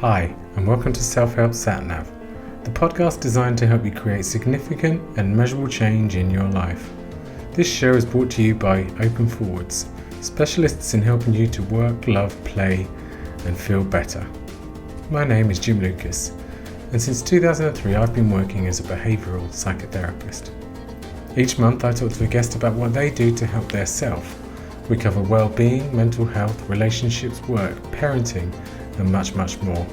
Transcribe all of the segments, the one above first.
Hi, and welcome to Self-Help SatNav, the podcast designed to help you create significant and measurable change in your life. This show is brought to you by Open Forwards, specialists in helping you to work, love, play, and feel better. My name is Jim Lucas, and since 2003 I've been working as a behavioural psychotherapist. Each month I talk to a guest about what they do to help their self. We cover well-being, mental health, relationships, work, parenting, and much, much more.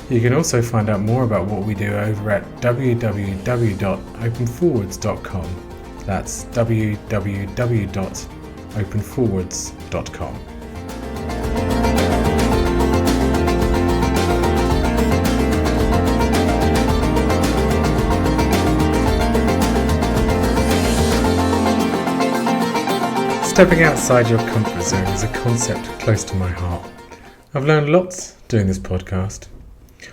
You can also find out more about what we do over at www.openforwards.com. That's www.openforwards.com. Stepping outside your comfort zone is a concept close to my heart. I've learned lots doing this podcast.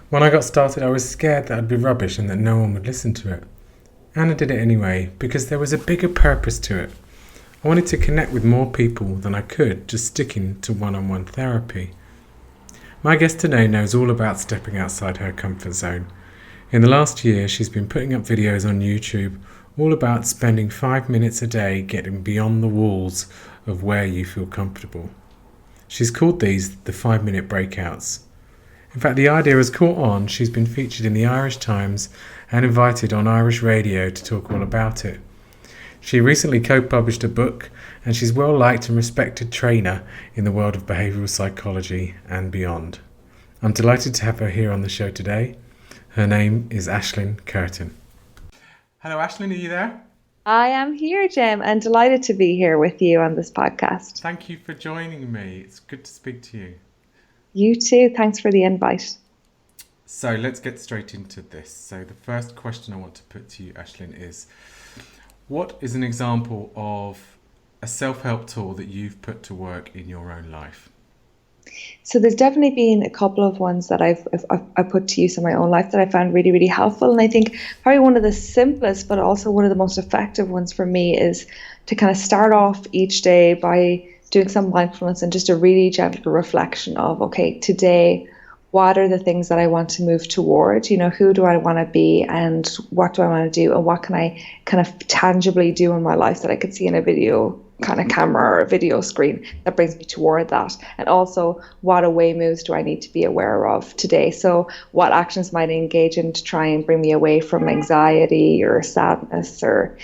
When I got started, I was scared that I'd be rubbish and that no one would listen to it. And I did it anyway, because there was a bigger purpose to it. I wanted to connect with more people than I could just sticking to one-on-one therapy. My guest today knows all about stepping outside her comfort zone. In the last year, she's been putting up videos on YouTube all about spending 5 minutes a day getting beyond the walls of where you feel comfortable. She's called these the 5-minute breakouts. In fact, the idea has caught on. She's been featured in the Irish Times and invited on Irish radio to talk all about it. She recently co-published a book, and she's well liked and respected trainer in the world of behavioural psychology and beyond. I'm delighted to have her here on the show today. Her name is Aisling Curtin. Hello Aisling, are you there? I am here, Jim, and delighted to be here with you on this podcast. Thank you for joining me. It's good to speak to you. You too. Thanks for the invite. So let's get straight into this. So the first question I want to put to you, Aisling, is what is an example of a self-help tool that you've put to work in your own life? So there's definitely been a couple of ones that I've put to use in my own life that I found really, really helpful. And I think probably one of the simplest, but also one of the most effective ones for me is to kind of start off each day by doing some mindfulness and just a really gentle reflection of, okay, today, what are the things that I want to move toward? You know, who do I want to be and what do I want to do? And what can I kind of tangibly do in my life that I could see in a video kind of camera or a video screen that brings me toward that? And also, what away moves do I need to be aware of today? So what actions might I engage in to try and bring me away from anxiety or sadness or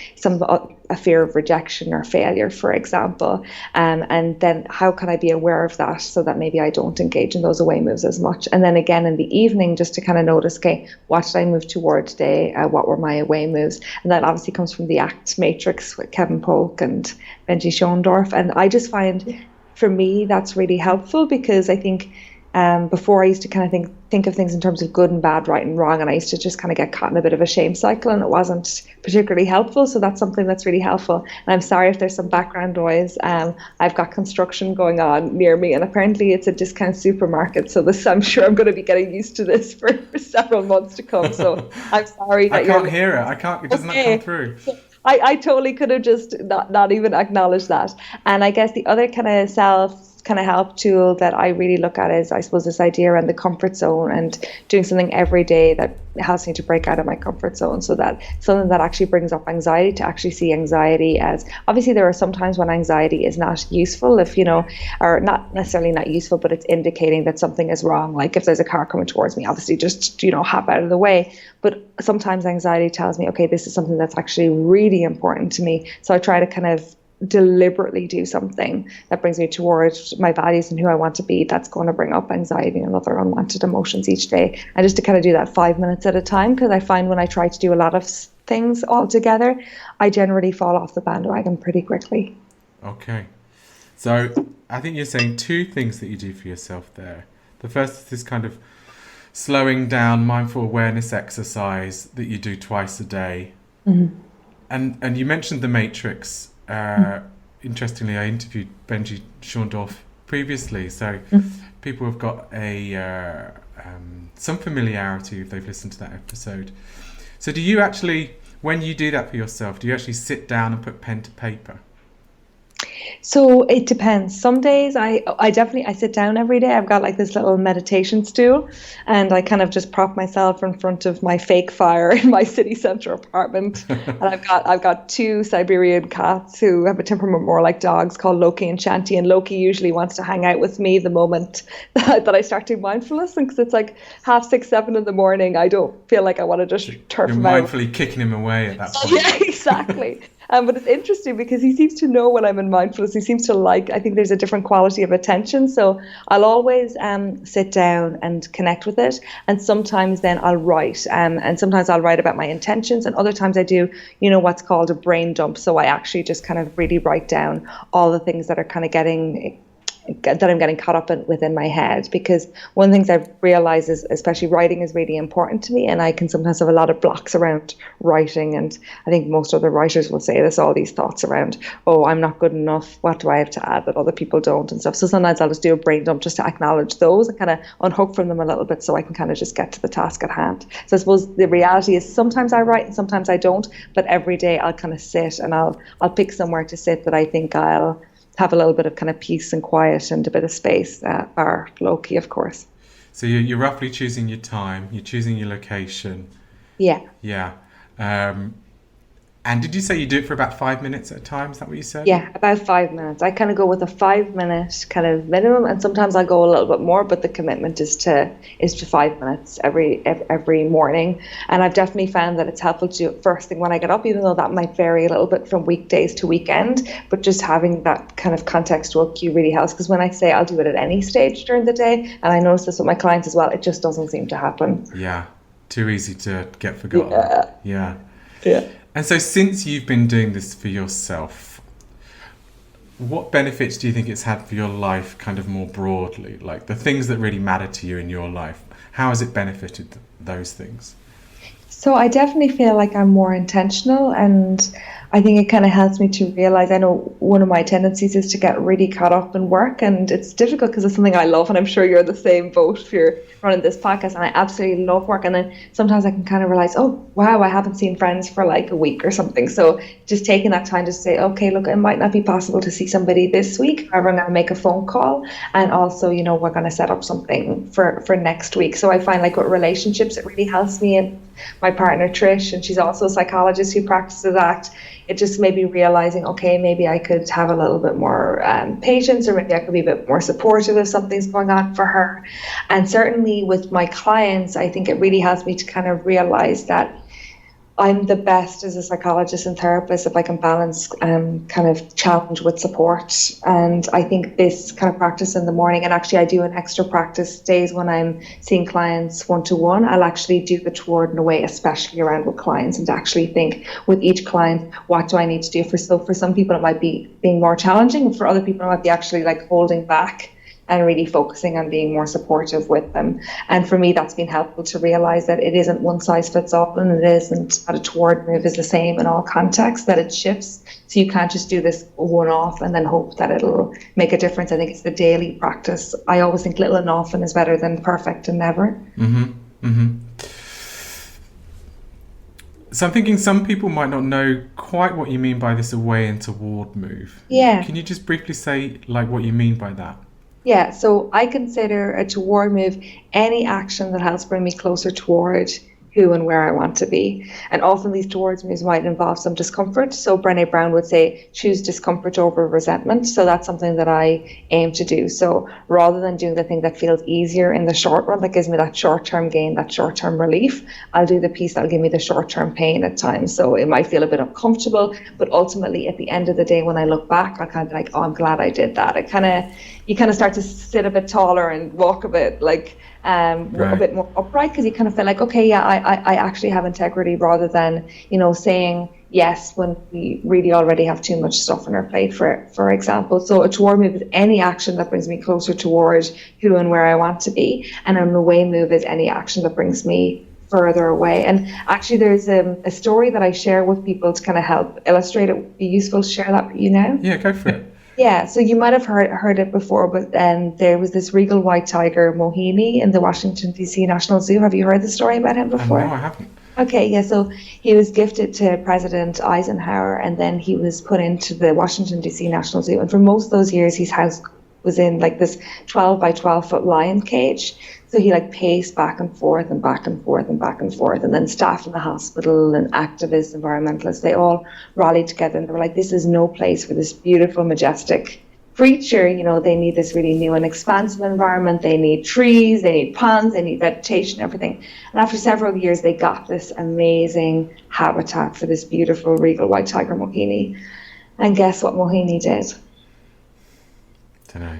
a fear of rejection or failure, for example, and then how can I be aware of that so that maybe I don't engage in those away moves as much. And then again in the evening, just to kind of notice, okay, what did I move toward today? What were my away moves? And that obviously comes from the ACT matrix with Kevin Polk and Benji Schoendorf. And I just find, for me, that's really helpful because I think before I used to kind of think of things in terms of good and bad, right and wrong, and I used to just kind of get caught in a bit of a shame cycle, and it wasn't particularly helpful. So that's something that's really helpful. And I'm sorry if there's some background noise. I've got construction going on near me, and apparently it's a discount supermarket. So I'm sure I'm going to be getting used to this for several months to come. So I'm sorry. I can't hear it. It does not come through. I totally could have just not even acknowledged that. And I guess the other kind of help tool that I really look at is, I suppose, this idea around the comfort zone and doing something every day that helps me to break out of my comfort zone, so that something that actually brings up anxiety, to actually see anxiety as, obviously there are some times when anxiety is not useful, if or not necessarily not useful, but it's indicating that something is wrong. Like if there's a car coming towards me, obviously just hop out of the way. But sometimes anxiety tells me, okay, this is something that's actually really important to me. So I try to kind of deliberately do something that brings me towards my values and who I want to be, that's going to bring up anxiety and other unwanted emotions each day. And just to kind of do that 5 minutes at a time, because I find when I try to do a lot of things all together, I generally fall off the bandwagon pretty quickly. Okay. So I think you're saying two things that you do for yourself there. The first is this kind of slowing down mindful awareness exercise that you do twice a day. Mm-hmm. And you mentioned the matrix. Interestingly, I interviewed Benji Schoendorf previously, so people have got some familiarity if they've listened to that episode. So do you actually, when you do that for yourself, do you actually sit down and put pen to paper? So it depends. Some days I definitely I sit down every day. I've got like this little meditation stool, and I kind of just prop myself in front of my fake fire in my city centre apartment. And I've got two Siberian cats who have a temperament more like dogs, called Loki and Shanti. And Loki usually wants to hang out with me the moment that I start doing mindfulness, and because it's like 5:30, 7 in the morning, I don't feel like I want to just turf You're him out. mindfully kicking him away at that point. Yeah, exactly. But it's interesting because he seems to know when I'm in mindfulness. He seems to like, I think there's a different quality of attention. So I'll always sit down and connect with it. And sometimes then I'll write. And sometimes I'll write about my intentions. And other times I do, what's called a brain dump. So I actually just kind of really write down all the things that are kind of that I'm getting caught up within my head, because one of the things I've realized is especially writing is really important to me, and I can sometimes have a lot of blocks around writing. And I think most other writers will say this, all these thoughts around, oh, I'm not good enough, what do I have to add that other people don't, and stuff. So sometimes I'll just do a brain dump just to acknowledge those and kind of unhook from them a little bit, so I can kind of just get to the task at hand. So I suppose the reality is sometimes I write and sometimes I don't, but every day I'll kind of sit and I'll pick somewhere to sit that I think I'll have a little bit of kind of peace and quiet and a bit of space, bar Loki, of course. So you're roughly choosing your time, you're choosing your location. Yeah. Yeah. And did you say you do it for about 5 minutes at a time? Is that what you said? Yeah, about 5 minutes. I kind of go with a 5 minute kind of minimum, and sometimes I'll go a little bit more, but the commitment is to 5 minutes every morning. And I've definitely found that it's helpful to do it first thing when I get up, even though that might vary a little bit from weekdays to weekend. But just having that kind of contextual cue really helps, because when I say I'll do it at any stage during the day, and I notice this with my clients as well, it just doesn't seem to happen. Yeah, too easy to get forgotten. Yeah. And so since you've been doing this for yourself, what benefits do you think it's had for your life kind of more broadly? Like the things that really matter to you in your life, how has it benefited those things? So I definitely feel like I'm more intentional, and I think it kind of helps me to realize, I know one of my tendencies is to get really caught up in work, and it's difficult because it's something I love, and I'm sure you're the same boat if you're running this podcast, and I absolutely love work. And then sometimes I can kind of realize, oh, wow, I haven't seen friends for like a week or something. So just taking that time to say, okay, look, it might not be possible to see somebody this week. However, I'm going to make a phone call, and also, we're going to set up something for next week. So I find like with relationships, it really helps me. And my partner Trish, and she's also a psychologist who practices that, it just made me realizing, okay, maybe I could have a little bit more patience, or maybe I could be a bit more supportive if something's going on for her. And certainly with my clients, I think it really helps me to kind of realize that I'm the best as a psychologist and therapist if I can balance kind of challenge with support. And I think this kind of practice in the morning, and actually I do an extra practice days when I'm seeing clients one-to-one, I'll actually do the toward and away, especially around with clients, and to actually think with each client, what do I need to do? For some people it might be being more challenging, and for other people it might be actually like holding back and really focusing on being more supportive with them. And for me, that's been helpful to realize that it isn't one size fits all, and it isn't that a toward move is the same in all contexts, that it shifts. So you can't just do this one-off and then hope that it'll make a difference. I think it's the daily practice. I always think little and often is better than perfect and never. So I'm thinking some people might not know quite what you mean by this away and toward move. Yeah. Can you just briefly say like what you mean by that? Yeah, so I consider a toward move any action that helps bring me closer toward who and where I want to be. And often these towards moves might involve some discomfort. So Brené Brown would say, choose discomfort over resentment. So that's something that I aim to do. So rather than doing the thing that feels easier in the short run, that gives me that short-term gain, that short-term relief, I'll do the piece that'll give me the short-term pain at times. So it might feel a bit uncomfortable, but ultimately at the end of the day, when I look back, I'll kind of be like, oh, I'm glad I did that. You kind of start to sit a bit taller and walk a bit like, a bit more upright, because you kind of feel like, okay, yeah, I actually have integrity, rather than, saying yes when we really already have too much stuff on our plate, for example. So a toward move is any action that brings me closer towards who and where I want to be, and an away move is any action that brings me further away. And actually there's a story that I share with people to kind of help illustrate it. Would be useful to share that with you now. Yeah, go for it. Yeah, so you might have heard it before, but there was this regal white tiger, Mohini, in the Washington, D.C. National Zoo. Have you heard the story about him before? No, I haven't. Okay, yeah, so he was gifted to President Eisenhower, and then he was put into the Washington, D.C. National Zoo. And for most of those years, his house was in like this 12 by 12 foot lion cage. So he like paced back and forth and back and forth and back and forth. And then staff in the hospital and activists, environmentalists, they all rallied together and they were like, this is no place for this beautiful, majestic creature. You know, they need this really new and expansive environment. They need trees, they need ponds, they need vegetation, everything. And after several years, they got this amazing habitat for this beautiful regal white tiger Mohini. And guess what Mohini did? Don't know.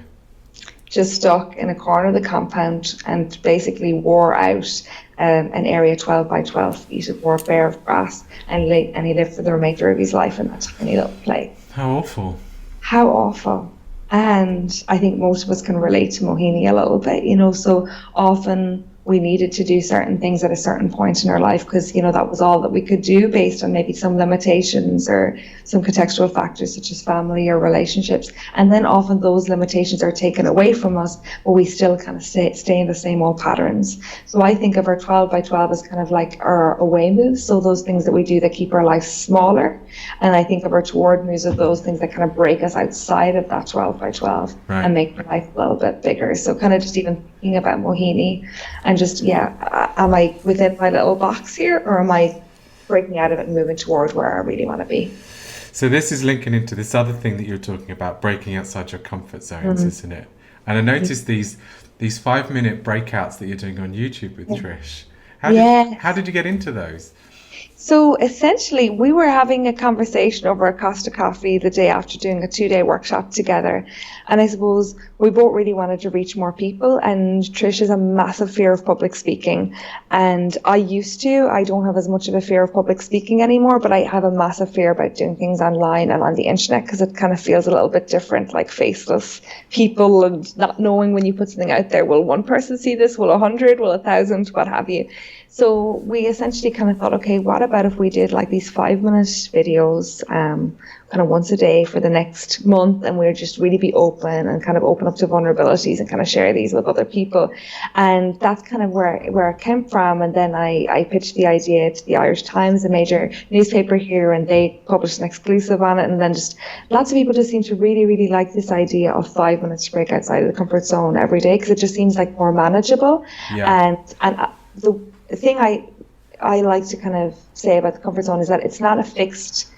Just stuck in a corner of the compound and basically wore out an area 12 by 12 feet of more bare of grass, and he lived for the remainder of his life in that tiny little place. How awful. How awful. And I think most of us can relate to Mohini a little bit, you know, so often we needed to do certain things at a certain point in our life because, you know, that was all that we could do based on maybe some limitations or some contextual factors such as family or relationships. And then often those limitations are taken away from us, but we still kind of stay in the same old patterns. So I think of our 12 by 12 as kind of like our away moves, so those things that we do that keep our life smaller. And I think of our toward moves of those things that kind of break us outside of that 12 by 12 right. and make our life a little bit bigger. So kind of just even thinking about Mohini and just, am I within my little box here, or am I breaking out of it and moving toward where I really want to be? So this is linking into this other thing that you're talking about, breaking outside your comfort zones, isn't it? And I noticed these 5-minute breakouts that you're doing on YouTube with Trish. How did you get into those? So essentially, we were having a conversation over a Costa coffee the day after doing a 2-day workshop together. And I suppose we both really wanted to reach more people. And Trish has a massive fear of public speaking. And I don't have as much of a fear of public speaking anymore, but I have a massive fear about doing things online and on the internet because it kind of feels a little bit different, like faceless people and not knowing when you put something out there, will one person see this? Will 100? Will 1,000? What have you? So we essentially kind of thought, okay, what about if we did like these 5-minute videos kind of once a day for the next month, and we'd just really be open and kind of open up to vulnerabilities and kind of share these with other people. And that's kind of where it came from. And then I pitched the idea to the Irish Times, a major newspaper here, and they published an exclusive on it. And then just lots of people just seem to really, really like this idea of 5 minutes to break outside of the comfort zone every day, because it just seems like more manageable. Yeah. And the thing I like to kind of say about the comfort zone is that it's not a fixed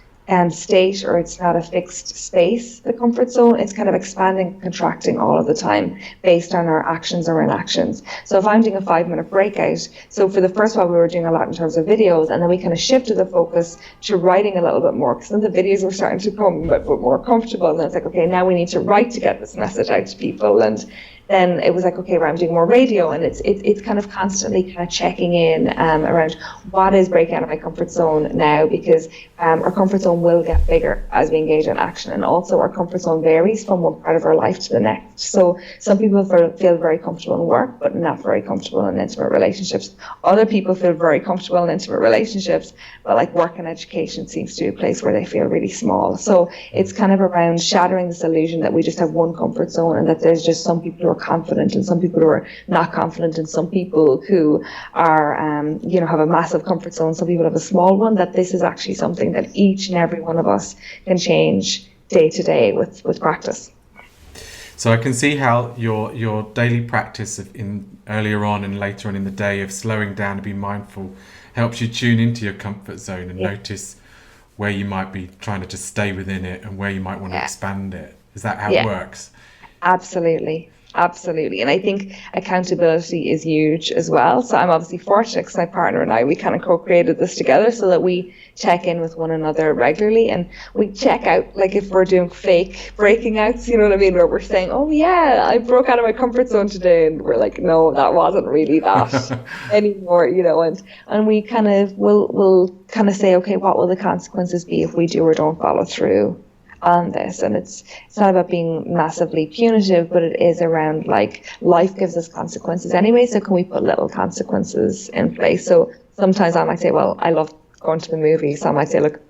state, or it's not a fixed space, the comfort zone. It's kind of expanding, contracting all of the time based on our actions or inactions. So if I'm doing a 5-minute breakout, so for the first while we were doing a lot in terms of videos, and then we kind of shifted the focus to writing a little bit more, because then the videos were starting to become a bit more comfortable, and then it's like, okay, now we need to write to get this message out to people. And then it was like, okay, well, I'm doing more radio, and it's kind of constantly kind of checking in around what is breaking out of my comfort zone now, because our comfort zone will get bigger as we engage in action, and also our comfort zone varies from one part of our life to the next. So some people feel very comfortable in work, but not very comfortable in intimate relationships. Other people feel very comfortable in intimate relationships, but like work and education seems to be a place where they feel really small. So it's kind of around shattering this illusion that we just have one comfort zone, and that there's just some people who are confident and some people who are not confident, and some people who are have a massive comfort zone, some people have a small one. That this is actually something that each and every one of us can change day to day with practice. So I can see how your daily practice in earlier on and later on in the day of slowing down to be mindful helps you tune into your comfort zone and notice where you might be trying to just stay within it and where you might want to expand it. Is that how it works? Absolutely. And I think accountability is huge as well. So I'm obviously fortunate because my partner and I, we kind of co-created this together so that we check in with one another regularly, and we check out, like if we're doing fake breaking outs, you know what I mean, where we're saying, oh yeah, I broke out of my comfort zone today, and we're like, no, that wasn't really that anymore, and we kind of will kind of say, okay, what will the consequences be if we do or don't follow through on this? And it's not about being massively punitive, but it is around like life gives us consequences anyway, so can we put little consequences in place? So sometimes I might say, well, I love going to the movies, so I might say, look,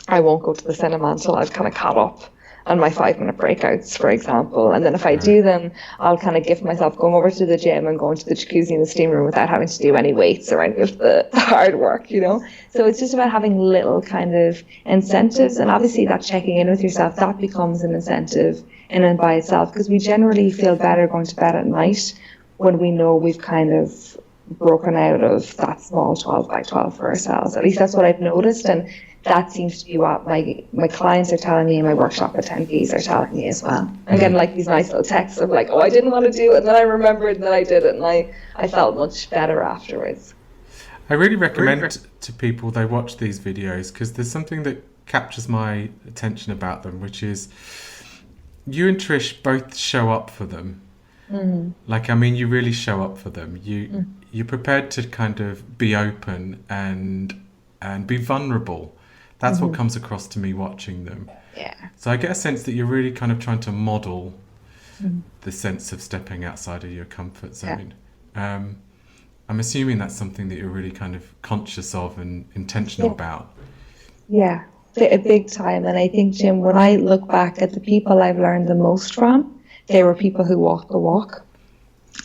I won't go to the cinema until I've kind of caught up on my 5-minute breakouts, for example. And then if I do them, I'll kind of gift myself going over to the gym and going to the jacuzzi in the steam room without having to do any weights or any of the hard work, you know. So it's just about having little kind of incentives, and obviously that checking in with yourself, that becomes an incentive in and by itself, because we generally feel better going to bed at night when we know we've kind of broken out of that small 12 by 12 for ourselves. At least that's what I've noticed, and that seems to be what my clients are telling me, and my workshop attendees are telling me as well. I'm getting like these nice little texts of like, oh, I didn't want to do it, and then I remembered, and then I did it, and I felt much better afterwards. I really recommend to people they watch these videos, because there's something that captures my attention about them, which is you and Trish both show up for them. Like, I mean, you really show up for them. You're prepared to kind of be open and be vulnerable. That's what comes across to me watching them. Yeah. So I get a sense that you're really kind of trying to model the sense of stepping outside of your comfort zone. Yeah. I'm assuming that's something that you're really kind of conscious of and intentional about. Yeah, a big time. And I think, Jim, when I look back at the people I've learned the most from, they were people who walk the walk.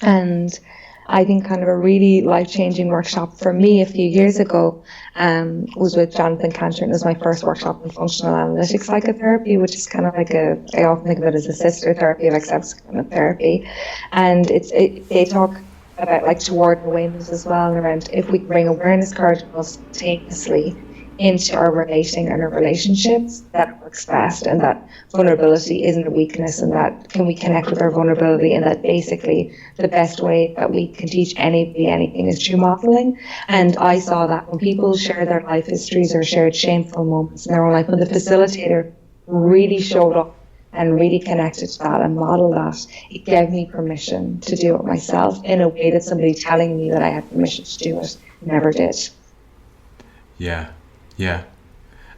And I think kind of a really life-changing workshop for me a few years ago was with Jonathan Cantor. It was my first workshop in functional analytic psychotherapy, which is kind of like I often think of it as a sister therapy of acceptance therapy. And they talk about like toward awareness as well, and around if we bring awareness, courage, and simultaneously into our relating and our relationships, that works best, and that vulnerability isn't a weakness, and that can we connect with our vulnerability, and that basically the best way that we can teach anybody anything is through modeling. And I saw that when people share their life histories or shared shameful moments in their own life, when the facilitator really showed up and really connected to that and modeled that, it gave me permission to do it myself in a way that somebody telling me that I had permission to do it never did. Yeah.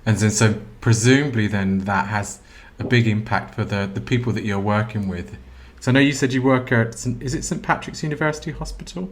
And then so presumably then that has a big impact for the people that you're working with. So I know you said you work at, is it St Patrick's University Hospital?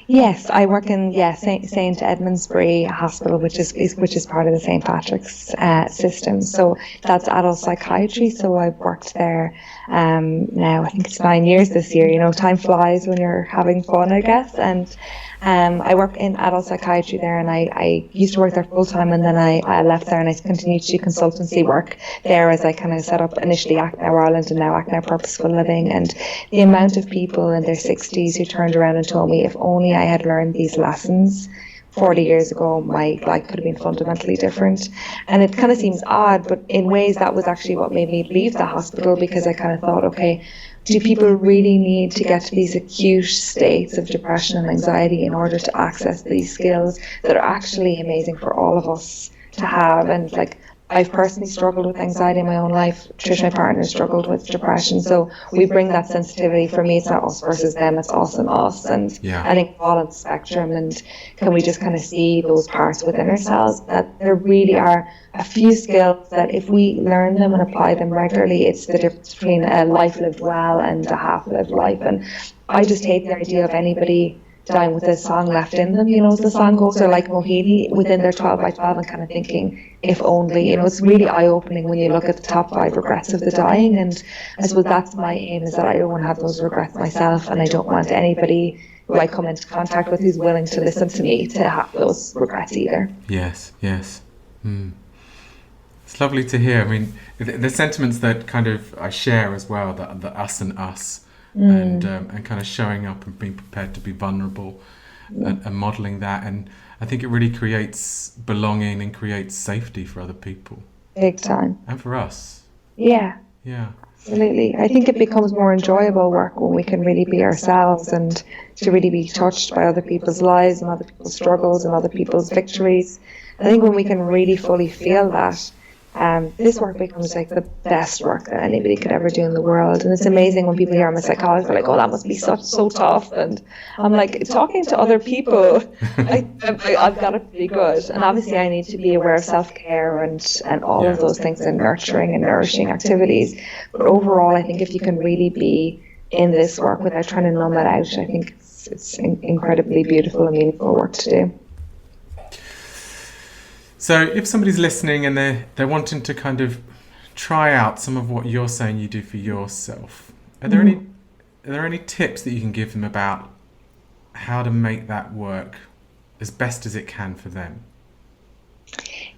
Yes, I work in St Edmundsbury Hospital, which is part of the St Patrick's system. So that's adult psychiatry. So I've worked there now. I think it's 9 years this year. You know, time flies when you're having fun, I guess. And I work in adult psychiatry there, and I used to work there full time, and then I left there and I continued to do consultancy work there as I kind of set up initially Act Now Ireland and now Act Now Purposeful Living. And the amount of people in their 60s who turned around and told me, if only I had learned these lessons 40 years ago, my life could have been fundamentally different. And it kind of seems odd, but in ways that was actually what made me leave the hospital, because I kind of thought, okay, do people really need to get to these acute states of depression and anxiety in order to access these skills that are actually amazing for all of us to have? And like, I've personally struggled with anxiety in my own life. Trish, my partner, struggled with depression. So we bring that sensitivity. For me, it's not us versus them, it's us and us. And I think we're all on the spectrum. And can we just kind of see those parts within ourselves, that there really are a few skills that if we learn them and apply them regularly, it's the difference between a life lived well and a half-lived life. And I just hate the idea of anybody dying with a song left in them, you know, as the song goes, or like Mohini within their 12 by 12 and kind of thinking, if only, you know, it's really eye-opening when you look at the top 5 regrets of the dying. And I suppose that's my aim, is that I don't want to have those regrets myself, and I don't want anybody who I come into contact with who's willing to listen to me to have those regrets either. Yes. It's lovely to hear. I mean, the sentiments that kind of I share as well, the us and us. And kind of showing up and being prepared to be vulnerable and modelling that. And I think it really creates belonging and creates safety for other people. Big time. And for us. Yeah. Absolutely. I think it becomes more enjoyable work when we can really be ourselves, and to really be touched by other people's lives and other people's struggles and other people's victories. I think when we can really fully feel that, this work becomes like the best work that anybody could ever do in the world. And it's amazing when people hear I'm a psychologist, they're like, oh, that must be so tough. And I'm like, talking to other people, I've got it pretty good. And obviously I need to be aware of self-care and all of those things, and nurturing and nourishing activities. But overall, I think if you can really be in this work without trying to numb it out, I think it's incredibly beautiful and meaningful work to do. So if somebody's listening and they're wanting to kind of try out some of what you're saying you do for yourself, are there any tips that you can give them about how to make that work as best as it can for them?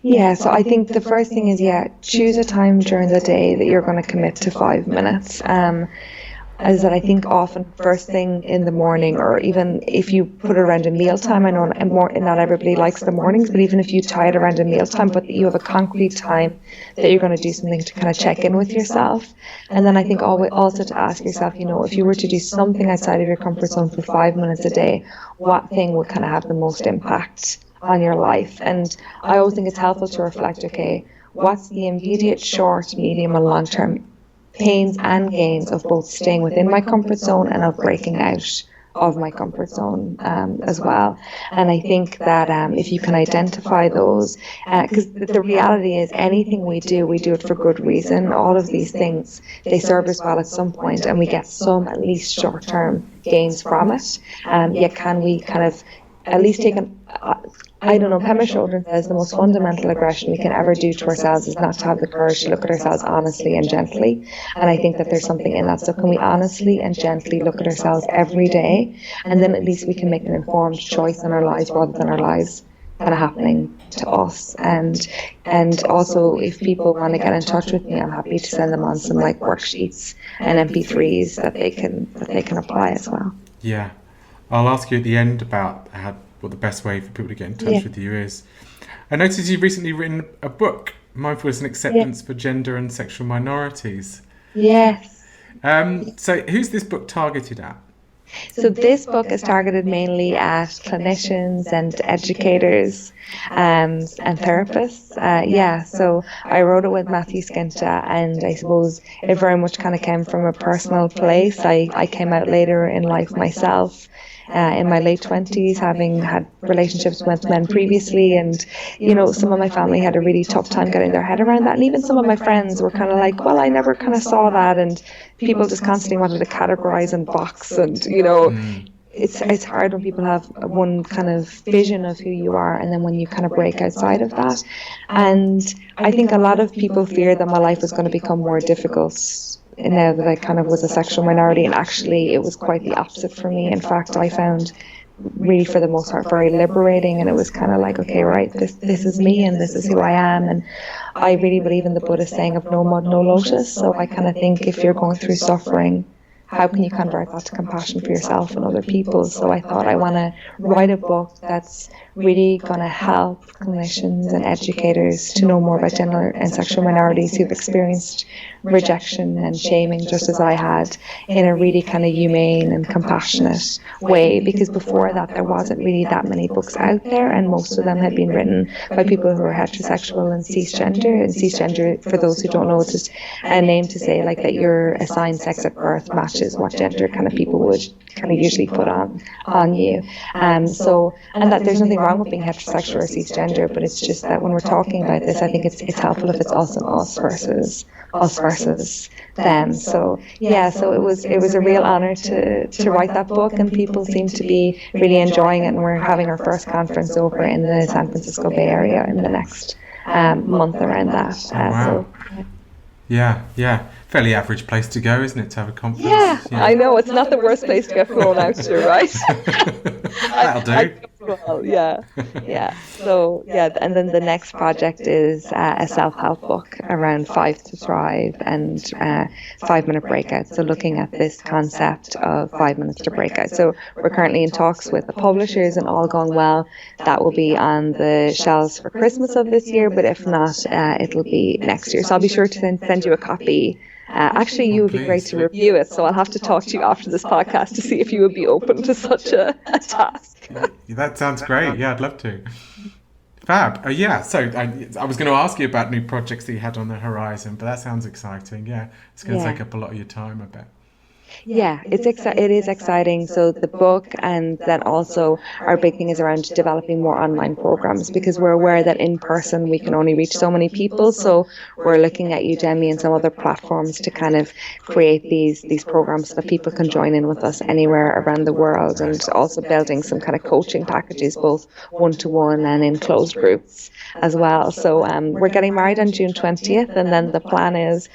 Yeah, so I think the first thing is, choose a time during the day that you're going to commit to 5 minutes. As that I think often first thing in the morning, or even if you put it around a mealtime, I know not everybody likes the mornings, but even if you tie it around a mealtime, but you have a concrete time that you're going to do something to kind of check in with yourself. And then I think also to ask yourself, if you were to do something outside of your comfort zone for 5 minutes a day, what thing would kind of have the most impact on your life? And I always think it's helpful to reflect, okay, what's the immediate, short, medium, and long term pains and gains of both staying within my comfort zone and of breaking out of my comfort zone as well. And I think that if you can identify those, because the reality is anything we do it for good reason. All of these things, they serve us well at some point, and we get some at least short-term gains from it. Yet can we kind of at least take Pema Chodron says the most fundamental aggression we can ever do to ourselves is not to have the courage to look at ourselves honestly and gently. And I think that there's something in that. So can we honestly and gently look at ourselves every day? And then at least we can make an informed choice in our lives rather than our lives kind of happening to us. And also, if people want to get in touch with me, I'm happy to send them on some worksheets and MP3s that they can apply as well. Yeah. I'll ask you at the end about what the best way for people to get in touch with you is. I noticed you've recently written a book, Mindfulness and Acceptance for Gender and Sexual Minorities. Yes. So who's this book targeted at? So this book is targeted mainly at clinicians and educators and therapists. So I wrote it with Matthew Skinta, and I suppose it very much kind of came from a personal place. I came out later in life myself. In my late 20s, having had relationships with men previously, and some of my family had a really tough time getting their head around that, and even some of my friends were kind of like, well, I never kind of saw that, and people just constantly wanted to categorize and box, and it's hard when people have one kind of vision of who you are, and then when you kind of break outside of that. And I think a lot of people feared that my life was going to become more difficult now that I kind of was a sexual minority, and actually it was quite the opposite for me. In fact, I found really for the most part very liberating, and it was kind of like, okay, right, this is me and this is who I am. And I really believe in the Buddhist saying of no mud, no lotus. So I kind of think if you're going through suffering, how can you convert that to compassion for yourself and other people? So I thought I want to write a book that's really going to help clinicians and educators to know more about gender and sexual minorities who've experienced rejection and shaming just as I had, in a really kind of humane and compassionate way, because before that there wasn't really that many books out there, and most of them had been written by people who are heterosexual and cisgender. And cisgender, for those who don't know, it's just a name to say that your assigned sex at birth matches what gender kind of people would kind of usually put on you. And that there's nothing wrong with being heterosexual or cisgender, but it's just that when we're talking about this, I think it's helpful if it's us and us versus them. So it was a real honor to write that book, and people seem to be really enjoying it, and we're having our first conference over in the San Francisco Bay Area in the next month around that. Wow. Yeah. Fairly average place to go, isn't it, to have a conference? Yeah. I know, it's not the worst place to get flown out to, right? That'll do. So and then the next project is a self-help book around 5 to Thrive and 5-minute breakout. So looking at this concept of 5 minutes to breakout. So we're currently in talks with the publishers, and all going well, that will be on the shelves for Christmas of this year, but if not, it'll be next year. So I'll be sure to send you a copy. Actually, you would be great to review it, so I'll have to talk to you after this podcast to see if you would be open to such a task. That sounds great. Yeah, I'd love to. Fab. So I was going to ask you about new projects that you had on the horizon, but that sounds exciting. Yeah, it's going to take up a lot of your time, I bet. Yeah, it is exciting. So the book, and then also our big thing is around developing more online programs, because we're aware that in person we can only reach so many people. So we're looking at Udemy and some other platforms to kind of create these programs so that people can join in with us anywhere around the world, and also building some kind of coaching packages, both one-to-one and in closed groups as well. So we're getting married on June 20th, and then the plan is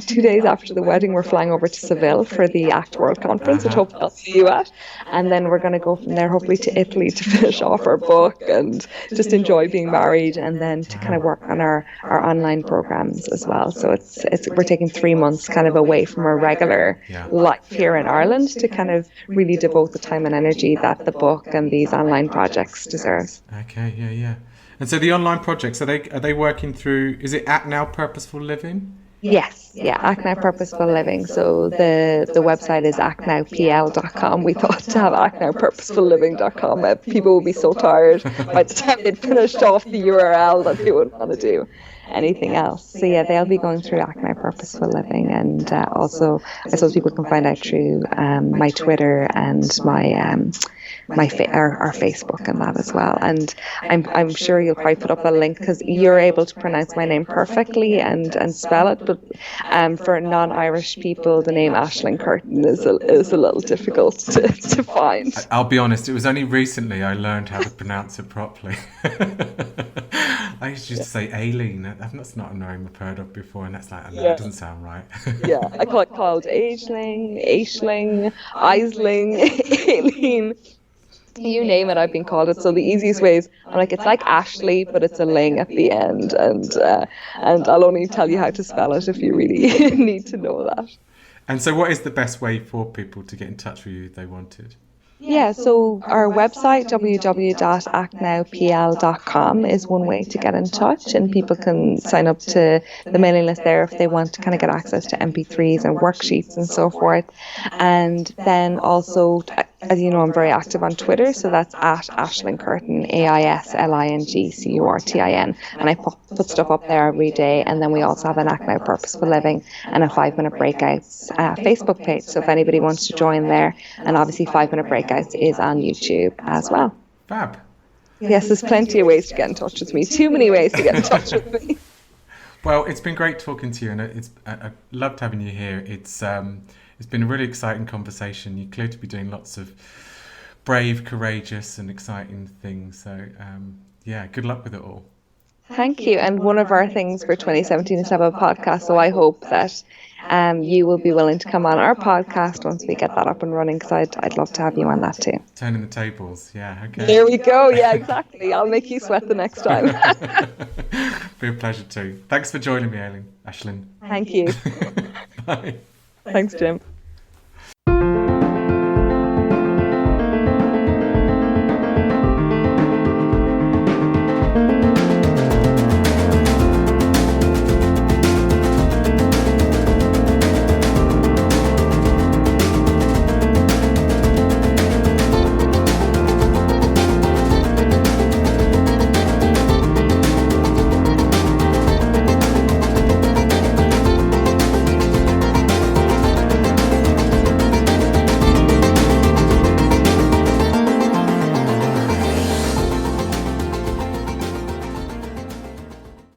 2 days after the wedding we're flying over to Seville for the ACT World Conference, which hopefully I'll see you at, and then we're going to go from there hopefully to Italy to finish off our book and just enjoy being married, and then to kind of work on our online programs as well. So it's we're taking 3 months kind of away from our regular life here in Ireland to kind of really devote the time and energy that the book and these online projects deserves. Okay, yeah. And so the online projects, are they working through, is it Act Now Purposeful Living? Yes, yeah, Act Now Purposeful Living. So the website is actnowpl.com. We thought to have actnowpurposefulliving.com. People would be so tired by the time they'd finished off the URL that they wouldn't want to do anything else. So yeah, they'll be going through Act Now Purposeful Living, and also I suppose people can find out through my Twitter and our Facebook and that as well. And I'm sure you'll probably put up a link, because you're able to pronounce my name perfectly and spell it, but for non-Irish people the name Aisling Curtin is a little difficult to find. I'll be honest, it was only recently I learned how to pronounce it properly. I used to just say Aileen. That's not a name I've heard of before, and that's like, no, it doesn't sound right. Yeah, I called Aisling, Ailing, Aileen. You name it, I've been called it. So the easiest way is, I'm like, it's like Ashley, but it's a ling at the end, and I'll only tell you how to spell it if you really need to know that. And so what is the best way for people to get in touch with you if they wanted? Yeah, so our website, www.actnowpl.com, is one way to get in touch, and people can sign up to the mailing list there if they want to kind of get access to MP3s and worksheets and so forth. And then also, as you know, I'm very active on Twitter, so that's at Aisling Curtin, AISLINGCURTIN, and I put stuff up there every day. And then we also have an Act Now Purposeful Living and a 5-minute breakouts Facebook page, so if anybody wants to join there. And obviously 5-minute breakouts is on YouTube as well. Fab. Yes, there's plenty of ways to get in touch with me. Too many ways to get in touch with me. Well, it's been great talking to you, and I loved having you here. It's been a really exciting conversation. You clear to be doing lots of brave, courageous, and exciting things. So, good luck with it all. Thank you. And one of our things for 2017 is to have a podcast. So I hope that you will be willing to come on our podcast once we get that up and running, because I'd love to have you on that too. Turning the tables. Yeah, okay. There we go. Yeah, exactly. I'll make you sweat the next time. Be a pleasure too. Thanks for joining me, Aisling. Thank you. Bye. Thanks, Jim.